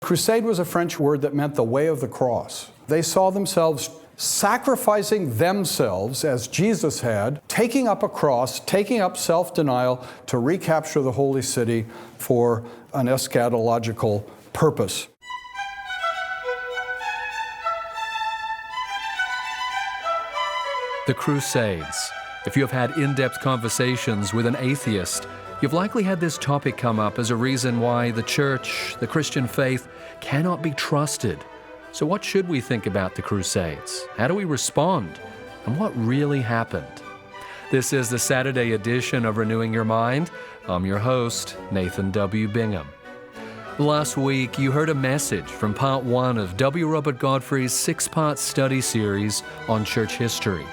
Crusade was a French word that meant the way of the cross. They saw themselves sacrificing themselves, as Jesus had, taking up a cross, taking up self-denial to recapture the holy city for an eschatological purpose. The Crusades. If you have had in-depth conversations with an atheist, you've likely had this topic come up as a reason why the church, the Christian faith, cannot be trusted. So what should we think about the Crusades? How do we respond? And what really happened? This is the Saturday edition of Renewing Your Mind. I'm your host, Nathan W. Bingham. Last week, you heard a message from part 1 of W. Robert Godfrey's 6-part study series on church history.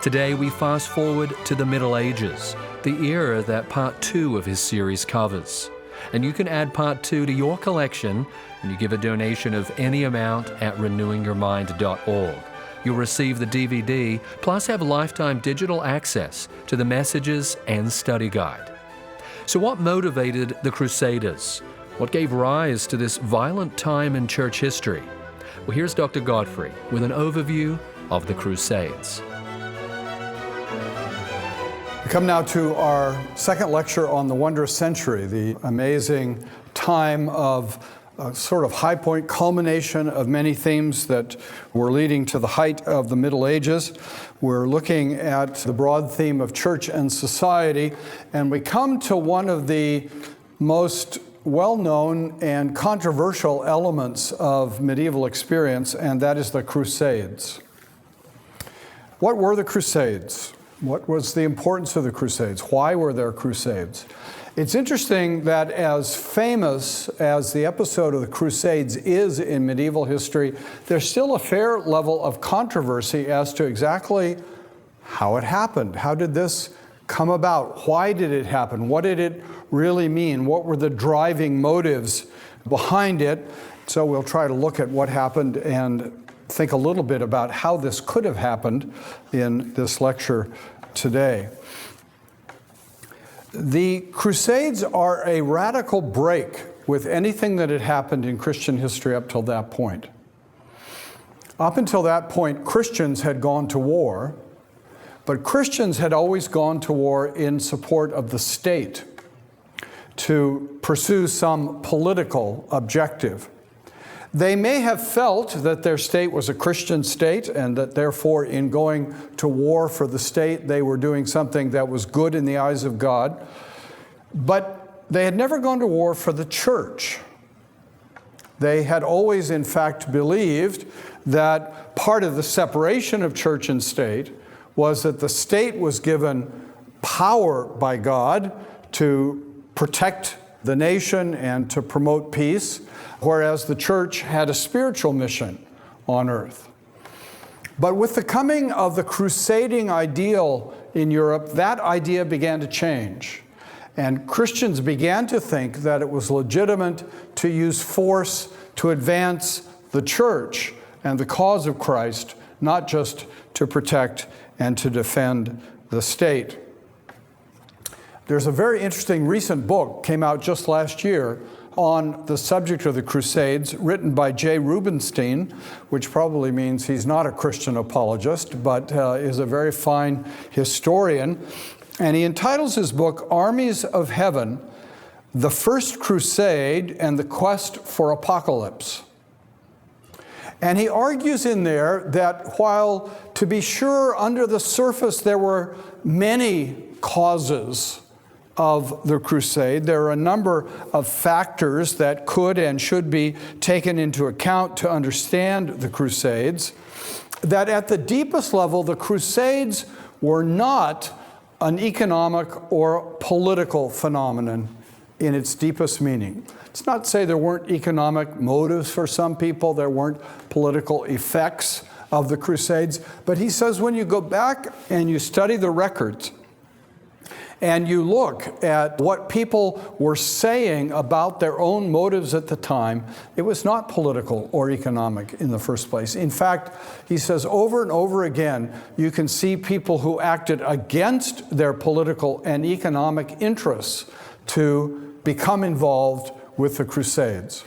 Today, we fast forward to the Middle Ages, the era that part 2 of his series covers. And you can add part 2 to your collection when you give a donation of any amount at renewingyourmind.org. You'll receive the DVD, plus have lifetime digital access to the messages and study guide. So what motivated the Crusaders? What gave rise to this violent time in church history? Well, here's Dr. Godfrey with an overview of the Crusades. We come now to our second lecture on the wondrous century, the amazing time of a sort of high point culmination of many themes that were leading to the height of the Middle Ages. We're looking at the broad theme of church and society, and we come to one of the most well-known and controversial elements of medieval experience, and that is the Crusades. What were the Crusades? What was the importance of the Crusades? Why were there Crusades? It's interesting that as famous as the episode of the Crusades is in medieval history, there's still a fair level of controversy as to exactly how it happened. How did this come about? Why did it happen? What did it really mean? What were the driving motives behind it? So we'll try to look at what happened and think a little bit about how this could have happened in this lecture today. The Crusades are a radical break with anything that had happened in Christian history up till that point. Up until that point, Christians had gone to war, but Christians had always gone to war in support of the state to pursue some political objective. They may have felt that their state was a Christian state and that therefore in going to war for the state they were doing something that was good in the eyes of God, but they had never gone to war for the church. They had always in fact believed that part of the separation of church and state was that the state was given power by God to protect the nation and to promote peace, whereas the church had a spiritual mission on earth. But with the coming of the crusading ideal in Europe, that idea began to change. And Christians began to think that it was legitimate to use force to advance the church and the cause of Christ, not just to protect and to defend the state. There's a very interesting recent book, came out just last year, on the subject of the Crusades, written by J. Rubenstein, which probably means he's not a Christian apologist, but is a very fine historian. And he entitles his book, Armies of Heaven, The First Crusade and the Quest for Apocalypse. And he argues in there that while, to be sure, under the surface there were many causes of the crusade, there are a number of factors that could and should be taken into account to understand the Crusades, that at the deepest level, the Crusades were not an economic or political phenomenon in its deepest meaning. It's not to say there weren't economic motives for some people, there weren't political effects of the Crusades, but he says when you go back and you study the records, and you look at what people were saying about their own motives at the time, it was not political or economic in the first place. In fact, he says over and over again, you can see people who acted against their political and economic interests to become involved with the Crusades.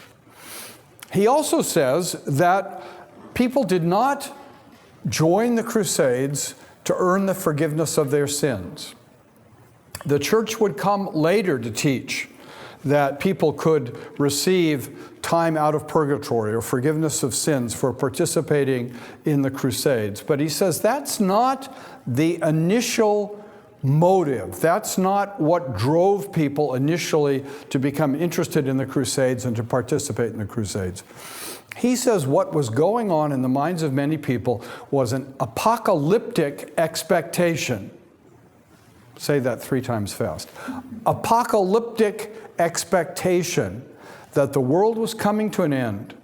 He also says that people did not join the Crusades to earn the forgiveness of their sins. The church would come later to teach that people could receive time out of purgatory or forgiveness of sins for participating in the Crusades. But he says that's not the initial motive. That's not what drove people initially to become interested in the Crusades and to participate in the Crusades. He says what was going on in the minds of many people was an apocalyptic expectation. Say that 3 times fast. Apocalyptic expectation that the world was coming to an end,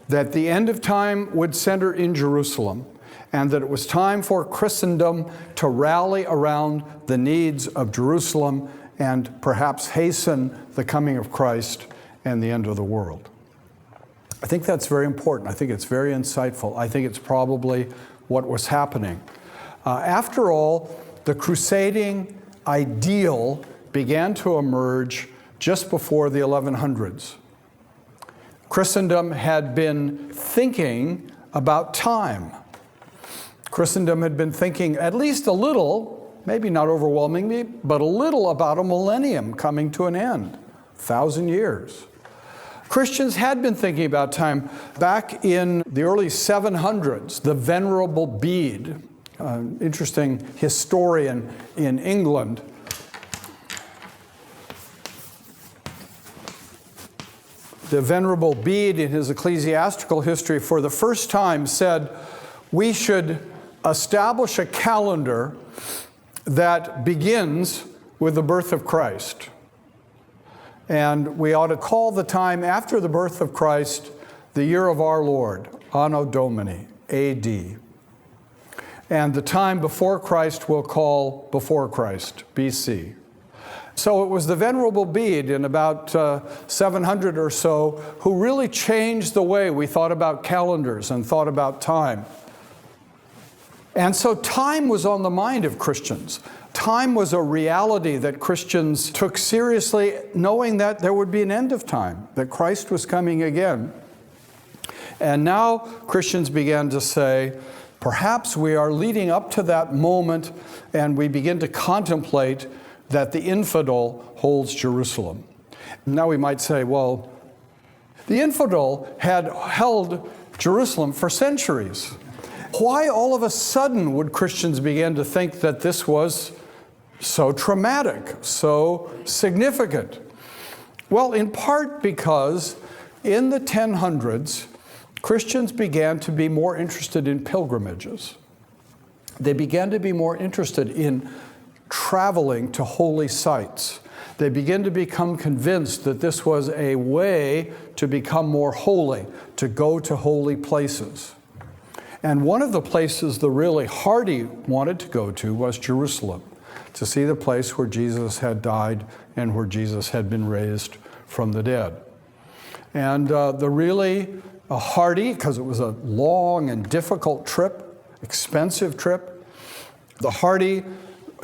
that the end of time would center in Jerusalem, and that it was time for Christendom to rally around the needs of Jerusalem and perhaps hasten the coming of Christ and the end of the world. I think that's very important. I think it's very insightful. I think it's probably what was happening. After all, the crusading ideal began to emerge just before the 1100s. Christendom had been thinking about time. Christendom had been thinking at least a little, maybe not overwhelmingly, but a little about a millennium coming to an end, 1,000 years. Christians had been thinking about time. Back in the early 700s, the Venerable Bede, an interesting historian in England, the Venerable Bede, in his ecclesiastical history, for the first time said, we should establish a calendar that begins with the birth of Christ. And we ought to call the time after the birth of Christ the year of our Lord, Anno Domini, A.D. And the time before Christ we'll call before Christ, B.C. So it was the Venerable Bede in about 700 or so who really changed the way we thought about calendars and thought about time. And so time was on the mind of Christians. Time was a reality that Christians took seriously, knowing that there would be an end of time, that Christ was coming again. And now Christians began to say, perhaps we are leading up to that moment, and we begin to contemplate that the infidel holds Jerusalem. Now we might say, well, the infidel had held Jerusalem for centuries. Why all of a sudden would Christians begin to think that this was so traumatic, so significant? Well, in part because in the 1000s, Christians began to be more interested in pilgrimages. They began to be more interested in traveling to holy sites. They began to become convinced that this was a way to become more holy, to go to holy places. And one of the places the really hardy wanted to go to was Jerusalem, to see the place where Jesus had died and where Jesus had been raised from the dead. And the really hardy, because it was a long and difficult trip, expensive trip, the hardy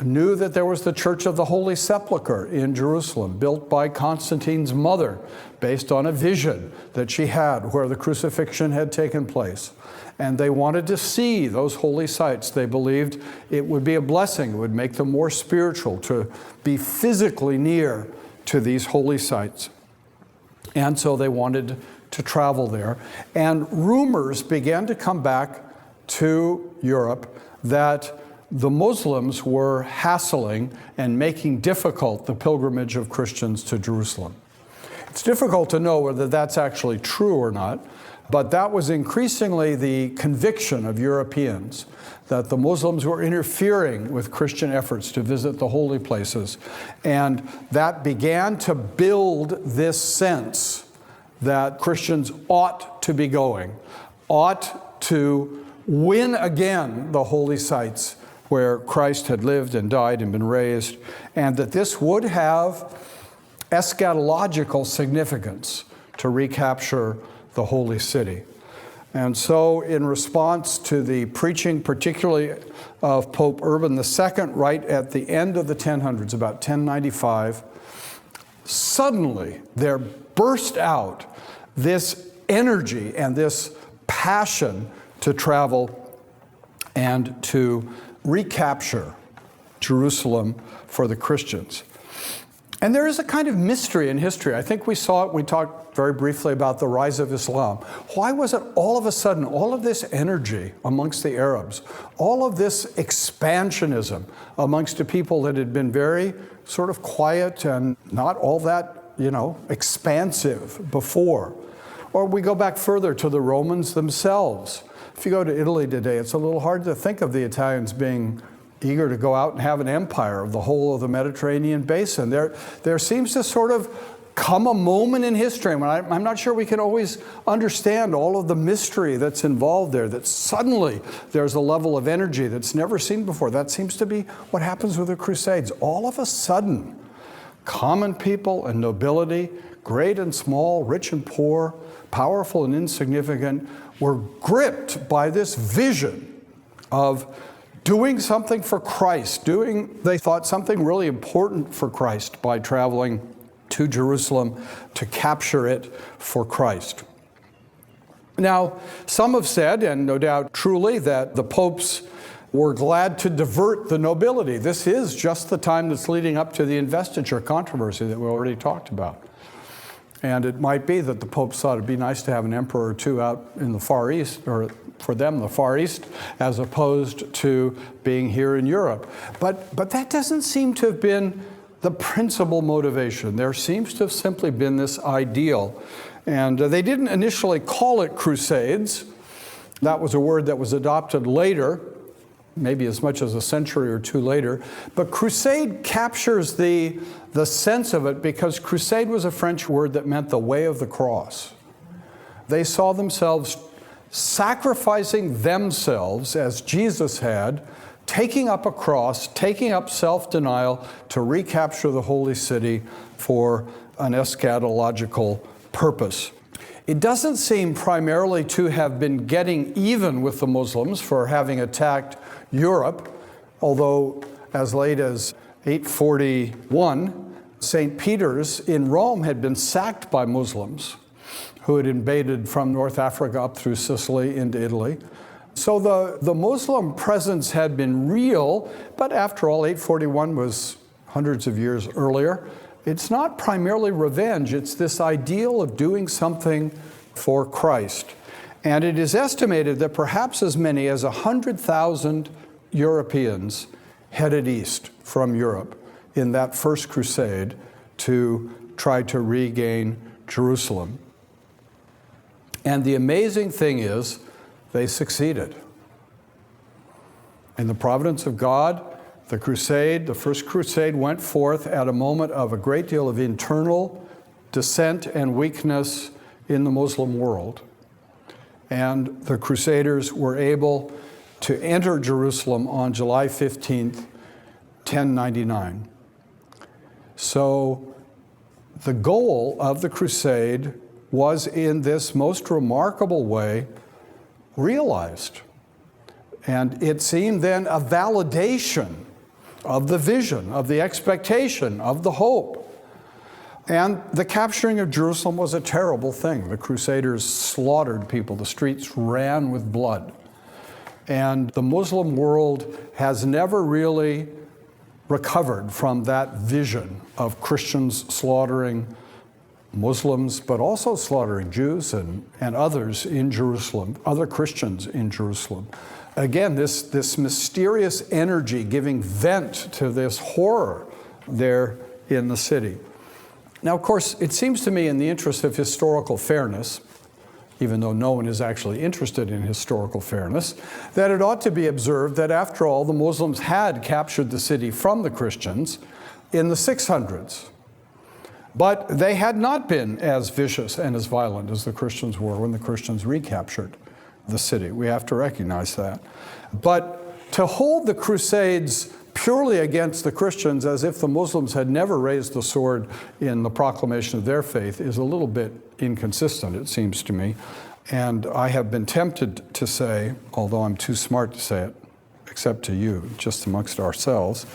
knew that there was the Church of the Holy Sepulchre in Jerusalem, built by Constantine's mother, based on a vision that she had where the crucifixion had taken place. And they wanted to see those holy sites. They believed it would be a blessing. It would make them more spiritual to be physically near to these holy sites. And so they wanted to travel there. And rumors began to come back to Europe that the Muslims were hassling and making difficult the pilgrimage of Christians to Jerusalem. It's difficult to know whether that's actually true or not, but that was increasingly the conviction of Europeans, that the Muslims were interfering with Christian efforts to visit the holy places. And that began to build this sense that Christians ought to be going, ought to win again the holy sites where Christ had lived and died and been raised, and that this would have eschatological significance to recapture the holy city. And so in response to the preaching, particularly of Pope Urban II, right at the end of the 1000s, about 1095, suddenly there burst out this energy and this passion to travel and to recapture Jerusalem for the Christians. And there is a kind of mystery in history. I think we saw it, we talked very briefly about the rise of Islam. Why was it all of a sudden, all of this energy amongst the Arabs, all of this expansionism amongst a people that had been very sort of quiet and not all that, expansive before? Or we go back further to the Romans themselves. If you go to Italy today, it's a little hard to think of the Italians being eager to go out and have an empire of the whole of the Mediterranean basin. There seems to sort of come a moment in history when I'm not sure we can always understand all of the mystery that's involved there, that suddenly there's a level of energy that's never seen before. That seems to be what happens with the Crusades. All of a sudden, common people and nobility, great and small, rich and poor, powerful and insignificant, were gripped by this vision of doing something for Christ, they thought something really important for Christ by traveling to Jerusalem to capture it for Christ. Now, some have said, and no doubt truly, that the popes were glad to divert the nobility. This is just the time that's leading up to the investiture controversy that we already talked about. And it might be that the popes thought it'd be nice to have an emperor or two out in the Far East, or for them, the Far East, as opposed to being here in Europe. But that doesn't seem to have been the principal motivation. There seems to have simply been this ideal. And they didn't initially call it Crusades. That was a word that was adopted later, maybe as much as a century or two later. But crusade captures the sense of it because crusade was a French word that meant the way of the cross. They saw themselves sacrificing themselves as Jesus had, taking up a cross, taking up self-denial to recapture the holy city for an eschatological purpose. It doesn't seem primarily to have been getting even with the Muslims for having attacked Europe, although as late as 841, St. Peter's in Rome had been sacked by Muslims who had invaded from North Africa up through Sicily into Italy. So the Muslim presence had been real, but after all, 841 was hundreds of years earlier. It's not primarily revenge, it's this ideal of doing something for Christ. And it is estimated that perhaps as many as 100,000 Europeans headed east from Europe in that first crusade to try to regain Jerusalem. And the amazing thing is, they succeeded. In the providence of God, the first crusade went forth at a moment of a great deal of internal dissent and weakness in the Muslim world. And the Crusaders were able to enter Jerusalem on July 15th, 1099. So the goal of the crusade was in this most remarkable way realized. And it seemed then a validation of the vision, of the expectation, of the hope. And the capturing of Jerusalem was a terrible thing. The Crusaders slaughtered people. The streets ran with blood. And the Muslim world has never really recovered from that vision of Christians slaughtering Muslims, but also slaughtering Jews and others in Jerusalem, other Christians in Jerusalem. Again, this mysterious energy giving vent to this horror there in the city. Now, of course, it seems to me in the interest of historical fairness, even though no one is actually interested in historical fairness, that it ought to be observed that after all, the Muslims had captured the city from the Christians in the 600s. But they had not been as vicious and as violent as the Christians were when the Christians recaptured the city. We have to recognize that. But to hold the Crusades purely against the Christians as if the Muslims had never raised the sword in the proclamation of their faith is a little bit inconsistent, it seems to me. And I have been tempted to say, although I'm too smart to say it, except to you, just amongst ourselves,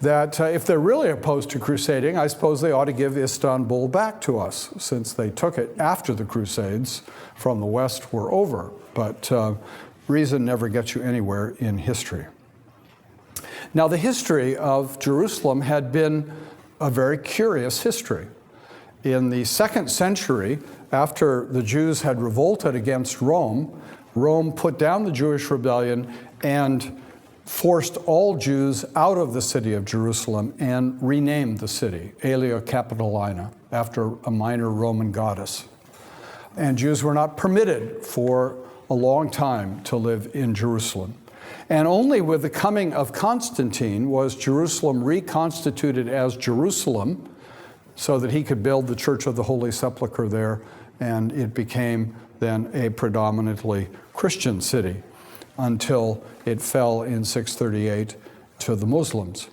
that if they're really opposed to crusading, I suppose they ought to give Istanbul back to us, since they took it after the Crusades from the West were over. But reason never gets you anywhere in history. Now, the history of Jerusalem had been a very curious history. In the 2nd century, after the Jews had revolted against Rome, Rome put down the Jewish rebellion and forced all Jews out of the city of Jerusalem and renamed the city, Aelia Capitolina, after a minor Roman goddess. And Jews were not permitted for a long time to live in Jerusalem. And only with the coming of Constantine was Jerusalem reconstituted as Jerusalem, so that he could build the Church of the Holy Sepulchre there, and it became then a predominantly Christian city until it fell in 638 to the Muslims.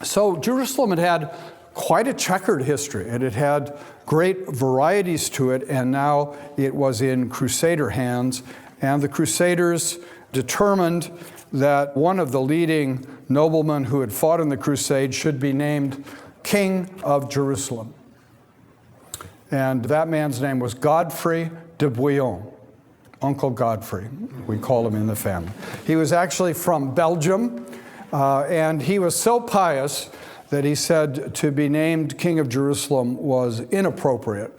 So Jerusalem had had quite a checkered history, and it had great varieties to it, and now it was in Crusader hands, and the Crusaders determined that one of the leading noblemen who had fought in the Crusade should be named King of Jerusalem. And that man's name was Godfrey de Bouillon, Uncle Godfrey, we call him in the family. He was actually from Belgium, and he was so pious that he said to be named King of Jerusalem was inappropriate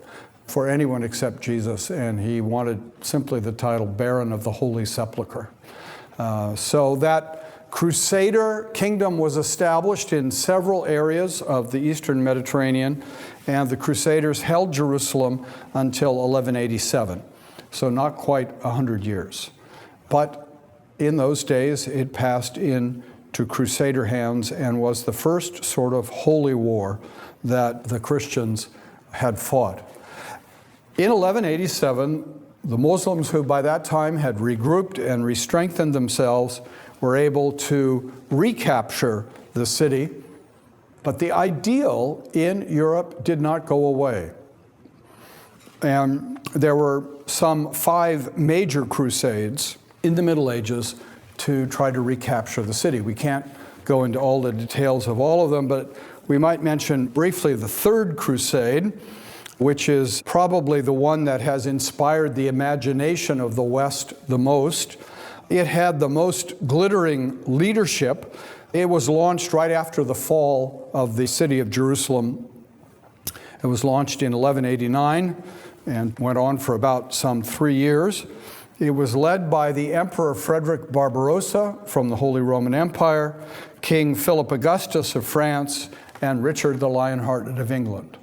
for anyone except Jesus, and he wanted simply the title Baron of the Holy Sepulchre. So that Crusader kingdom was established in several areas of the eastern Mediterranean, and the Crusaders held Jerusalem until 1187, so not quite 100 years. But in those days, it passed into Crusader hands and was the first sort of holy war that the Christians had fought. In 1187, the Muslims, who by that time had regrouped and re-strengthened themselves, were able to recapture the city, but the ideal in Europe did not go away. And there were some 5 major crusades in the Middle Ages to try to recapture the city. We can't go into all the details of all of them, but we might mention briefly the Third Crusade, which is probably the one that has inspired the imagination of the West the most. It had the most glittering leadership. It was launched right after the fall of the city of Jerusalem. It was launched in 1189 and went on for about some 3 years. It was led by the Emperor Frederick Barbarossa from the Holy Roman Empire, King Philip Augustus of France, and Richard the Lionhearted of England.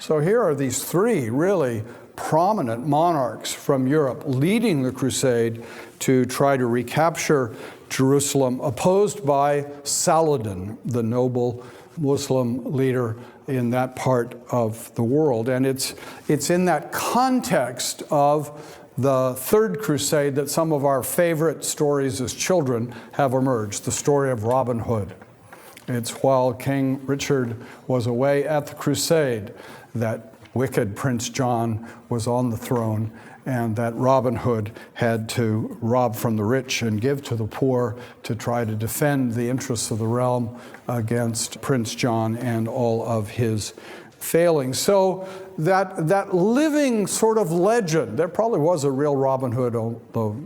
So here are these 3 really prominent monarchs from Europe leading the crusade to try to recapture Jerusalem, opposed by Saladin, the noble Muslim leader in that part of the world. And it's in that context of the Third Crusade that some of our favorite stories as children have emerged, the story of Robin Hood. It's while King Richard was away at the crusade that wicked Prince John was on the throne, and that Robin Hood had to rob from the rich and give to the poor to try to defend the interests of the realm against Prince John and all of his failings. So that living sort of legend, there probably was a real Robin Hood, although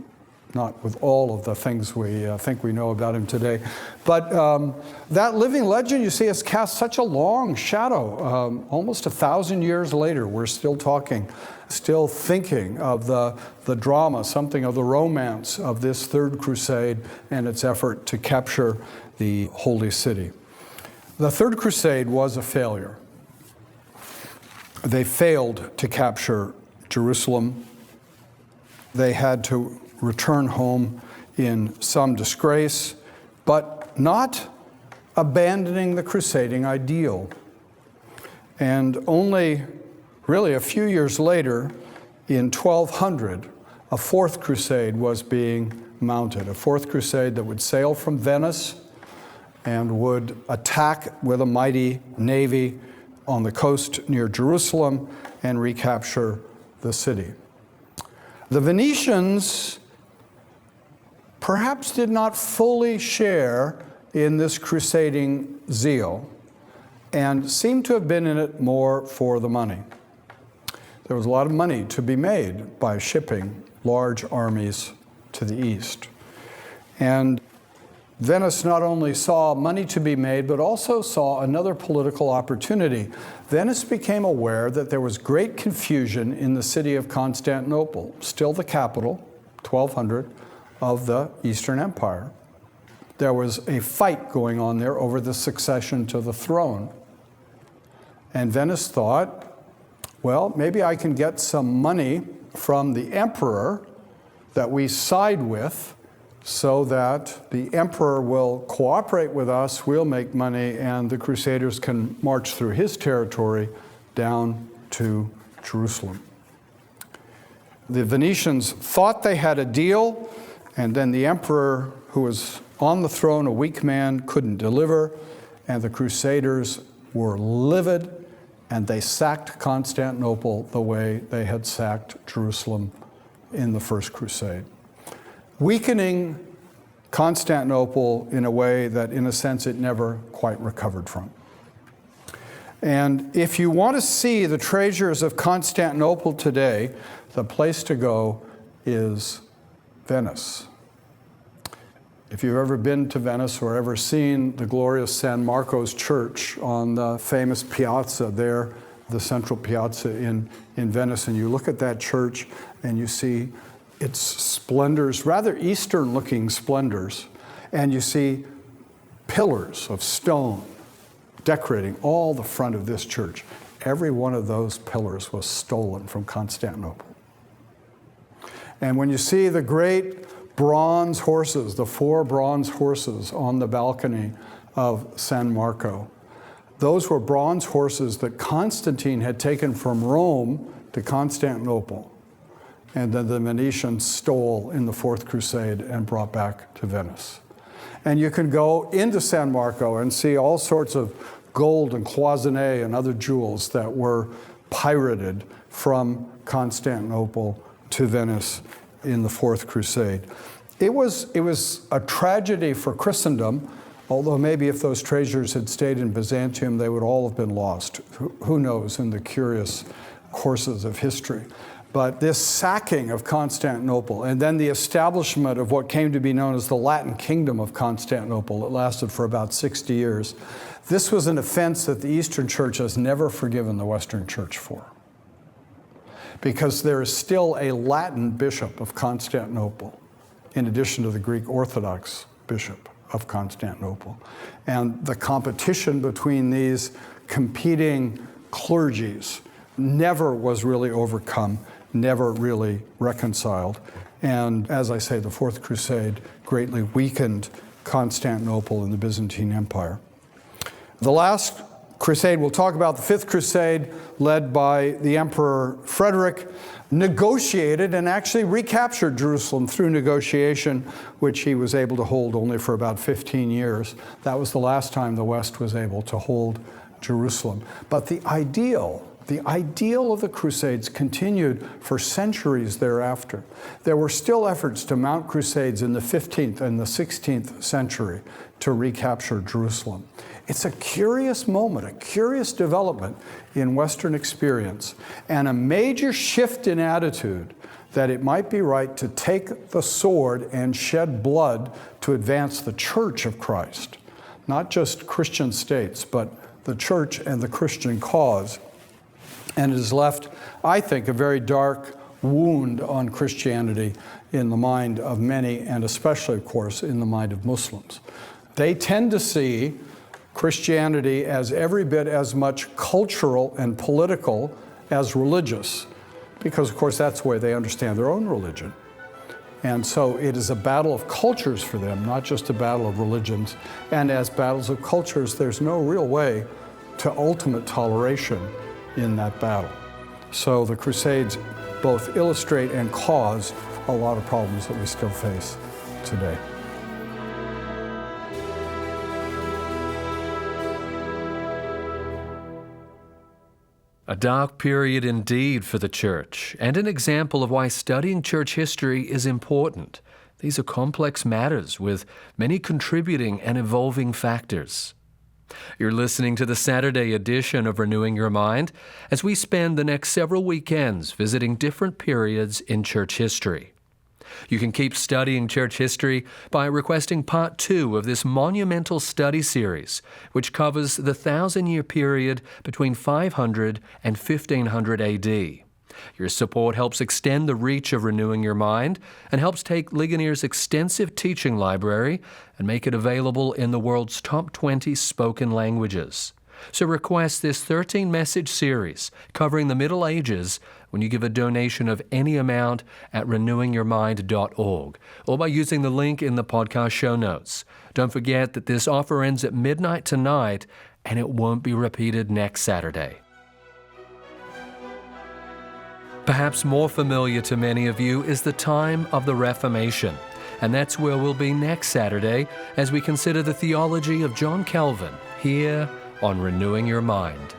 not with all of the things we think we know about him today. But that living legend, you see, has cast such a long shadow. Almost 1,000 years later, we're still talking, still thinking of the drama, something of the romance of this Third Crusade and its effort to capture the Holy City. The Third Crusade was a failure. They failed to capture Jerusalem. They had to return home in some disgrace, but not abandoning the crusading ideal. And only really a few years later, in 1200, a Fourth Crusade was being mounted, a Fourth Crusade that would sail from Venice and would attack with a mighty navy on the coast near Jerusalem and recapture the city. The Venetians perhaps did not fully share in this crusading zeal and seemed to have been in it more for the money. There was a lot of money to be made by shipping large armies to the east. And Venice not only saw money to be made, but also saw another political opportunity. Venice became aware that there was great confusion in the city of Constantinople, still the capital, 1200, of the Eastern Empire. There was a fight going on there over the succession to the throne. And Venice thought, well, maybe I can get some money from the emperor that we side with, so that the emperor will cooperate with us, we'll make money, and the Crusaders can march through his territory down to Jerusalem. The Venetians thought they had a deal, and then the emperor, who was on the throne, a weak man, couldn't deliver, and the Crusaders were livid, and they sacked Constantinople the way they had sacked Jerusalem in the First Crusade, weakening Constantinople in a way that, in a sense, it never quite recovered from. And if you want to see the treasures of Constantinople today, the place to go is Venice. If you've ever been to Venice or ever seen the glorious San Marco's Church on the famous piazza there, the central piazza in Venice, and you look at that church and you see its splendors, rather Eastern-looking splendors, and you see pillars of stone decorating all the front of this church. Every one of those pillars was stolen from Constantinople. And when you see the great bronze horses, the 4 bronze horses on the balcony of San Marco, those were bronze horses that Constantine had taken from Rome to Constantinople, and then the Venetians stole in the Fourth Crusade and brought back to Venice. And you can go into San Marco and see all sorts of gold and cloisonné and other jewels that were pirated from Constantinople to Venice in the Fourth Crusade. It was a tragedy for Christendom, although maybe if those treasures had stayed in Byzantium, they would all have been lost. Who knows, in the curious courses of history. But this sacking of Constantinople and then the establishment of what came to be known as the Latin Kingdom of Constantinople that lasted for about 60 years, this was an offense that the Eastern Church has never forgiven the Western Church for. Because there is still a Latin bishop of Constantinople, in addition to the Greek Orthodox bishop of Constantinople. And the competition between these competing clergies never was really overcome, never really reconciled. And as I say, the Fourth Crusade greatly weakened Constantinople and the Byzantine Empire. The last crusade, we'll talk about the Fifth Crusade, led by the Emperor Frederick, negotiated and actually recaptured Jerusalem through negotiation, which he was able to hold only for about 15 years. That was the last time the West was able to hold Jerusalem. But the ideal of the Crusades continued for centuries thereafter. There were still efforts to mount crusades in the 15th and the 16th century to recapture Jerusalem. It's a curious moment, a curious development in Western experience, and a major shift in attitude that it might be right to take the sword and shed blood to advance the Church of Christ. Not just Christian states, but the Church and the Christian cause. And it has left, I think, a very dark wound on Christianity in the mind of many, and especially, of course, in the mind of Muslims. They tend to see Christianity as every bit as much cultural and political as religious, because, of course, that's the way they understand their own religion. And so it is a battle of cultures for them, not just a battle of religions. And as battles of cultures, there's no real way to ultimate toleration in that battle. So the Crusades both illustrate and cause a lot of problems that we still face today. A dark period indeed for the Church, and an example of why studying church history is important. These are complex matters with many contributing and evolving factors. You're listening to the Saturday edition of Renewing Your Mind as we spend the next several weekends visiting different periods in church history. You can keep studying church history by requesting Part 2 of this monumental study series, which covers the 1,000-year period between 500 and 1500 AD. Your support helps extend the reach of Renewing Your Mind and helps take Ligonier's extensive teaching library and make it available in the world's top 20 spoken languages. So request this 13-message series covering the Middle Ages when you give a donation of any amount at renewingyourmind.org or by using the link in the podcast show notes. Don't forget that this offer ends at midnight tonight and it won't be repeated next Saturday. Perhaps more familiar to many of you is the time of the Reformation, and that's where we'll be next Saturday as we consider the theology of John Calvin here on Renewing Your Mind.